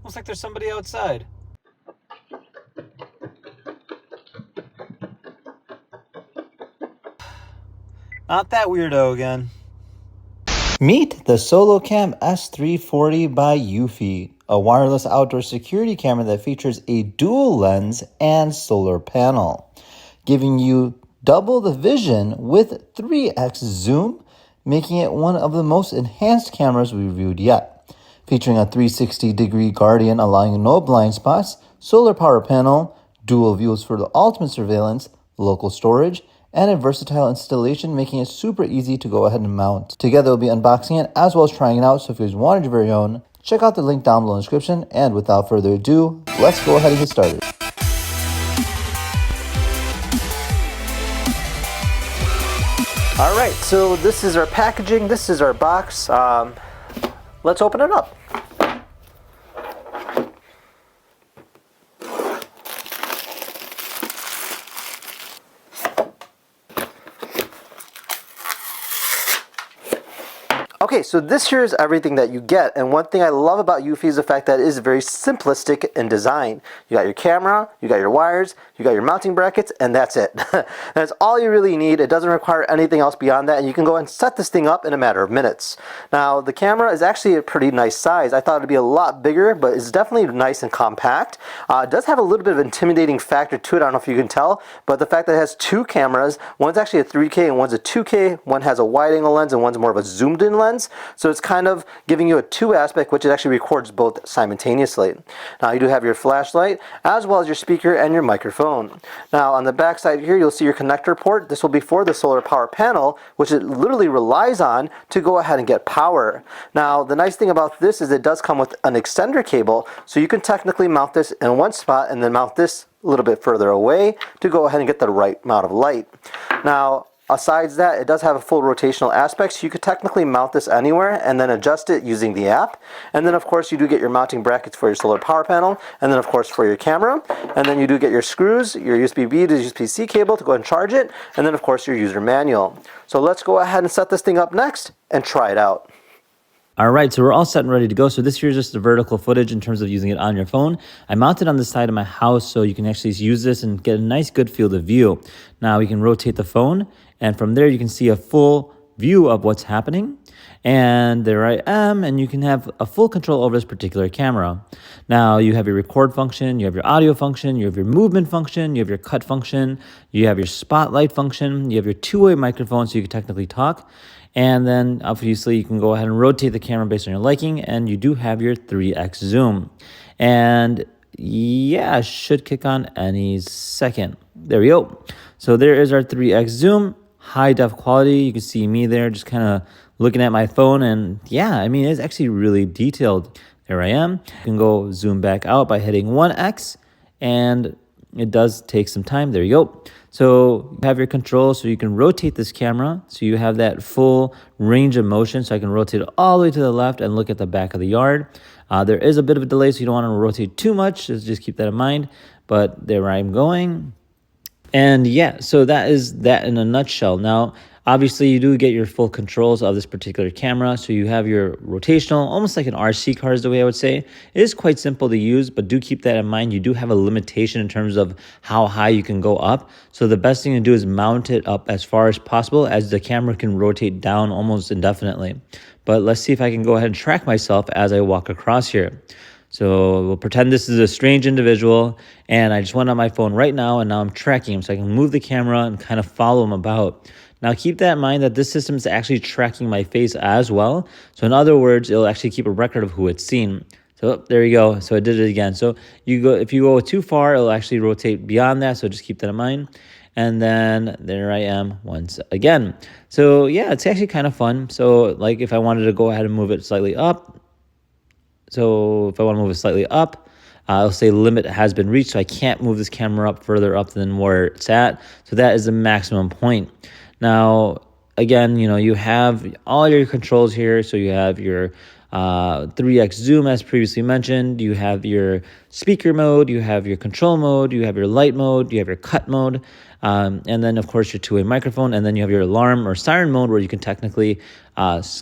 Looks like there's somebody outside. Not that weirdo again. Meet the SoloCam S340 by Eufy, a wireless outdoor security camera that features a dual lens and solar panel, giving you double the vision with 3x zoom, making it one of the most enhanced cameras we reviewed yet. Featuring a 360-degree Guardian allowing no blind spots, solar power panel, dual views for the ultimate surveillance, local storage, and a versatile installation, making it super easy to go ahead and mount. Together we'll be unboxing it as well as trying it out, so if you guys wanted your very own, check out the link down below in the description, and without further ado, let's go ahead and get started. All right, so this is our packaging, this is our box. Let's open it up. Okay, so this here is everything that you get, and one thing I love about Eufy is the fact that it is very simplistic in design. You got your camera, you got your wires, you got your mounting brackets, and that's it. That's all you really need. It doesn't require anything else beyond that, and you can go and set this thing up in a matter of minutes. Now, the camera is actually a pretty nice size. I thought it'd be a lot bigger, but it's definitely nice and compact. It does have a little bit of intimidating factor to it. I don't know if you can tell, but the fact that it has two cameras, one's actually a 3K and one's a 2K, one has a wide angle lens and one's more of a zoomed in lens. So it's kind of giving you a two aspect, which it actually records both simultaneously. Now you do have your flashlight as well as your speaker and your microphone. Now on the back side here you'll see your connector port. This will be for the solar power panel, which it literally relies on to go ahead and get power. Now the nice thing about this is it does come with an extender cable, so you can technically mount this in one spot and then mount this a little bit further away to go ahead and get the right amount of light. Now besides that, it does have a full rotational aspect, so you could technically mount this anywhere and then adjust it using the app. And then of course you do get your mounting brackets for your solar power panel, and then of course for your camera. And then you do get your screws, your USB-B to USB-C cable to go ahead and charge it, and then of course your user manual. So let's go ahead and set this thing up next and try it out. All right, so we're all set and ready to go. So this here is just the vertical footage in terms of using it on your phone. I mounted on the side of my house so you can actually use this and get a nice good field of view. Now we can rotate the phone, and from there you can see a full view of what's happening. And there I am, and you can have a full control over this particular camera. Now you have your record function, you have your audio function, you have your movement function, you have your cut function, you have your spotlight function, you have your two-way microphone so you can technically talk. And then obviously you can go ahead and rotate the camera based on your liking, and you do have your 3x zoom. And yeah, should kick on any second. There we go. So there is our 3x zoom, high def quality. You can see me there just kind of looking at my phone, and yeah, I mean, it's actually really detailed. There I am. You can go zoom back out by hitting 1x, and it does take some time. There you go. So you have your control, so you can rotate this camera, so you have that full range of motion. So I can rotate it all the way to the left and look at the back of the yard. There is a bit of a delay, so you don't want to rotate too much. Just keep that in mind. But there I'm going. And yeah, so that is that in a nutshell. Now, obviously, you do get your full controls of this particular camera. So you have your rotational, almost like an RC car is the way I would say. It is quite simple to use, but do keep that in mind. You do have a limitation in terms of how high you can go up. So the best thing to do is mount it up as far as possible, as the camera can rotate down almost indefinitely. But let's see if I can go ahead and track myself as I walk across here. So we'll pretend this is a strange individual, and I just went on my phone right now, and now I'm tracking him, so I can move the camera and kind of follow him about. Now keep that in mind that this system is actually tracking my face as well. So in other words, it'll actually keep a record of who it's seen. So there you go. So I did it again. So if you go too far, it'll actually rotate beyond that. So just keep that in mind. And then there I am once again. So yeah, it's actually kind of fun. So like if I wanted to go ahead and move it slightly up. So if I want to move it slightly up, it'll say limit has been reached. So I can't move this camera up further up than where it's at. So that is the maximum point. Now, again, you have all your controls here. So you have your 3x zoom as previously mentioned. You have your speaker mode, you have your control mode, you have your light mode, you have your cut mode. And then, of course, your two-way microphone. And then you have your alarm or siren mode where you can technically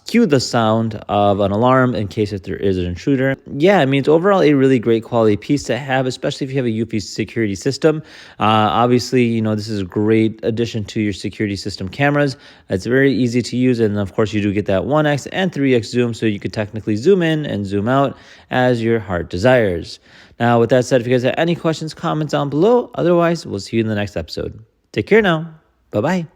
cue the sound of an alarm in case if there is an intruder. Yeah, I mean, it's overall a really great quality piece to have, especially if you have a Eufy security system. Obviously, you know, this is a great addition to your security system cameras. It's very easy to use. And of course, you do get that 1x and 3x zoom, so you could technically zoom in and zoom out as your heart desires. Now, with that said, if you guys have any questions, comments down below. Otherwise, we'll see you in the next episode. Take care now. Bye-bye.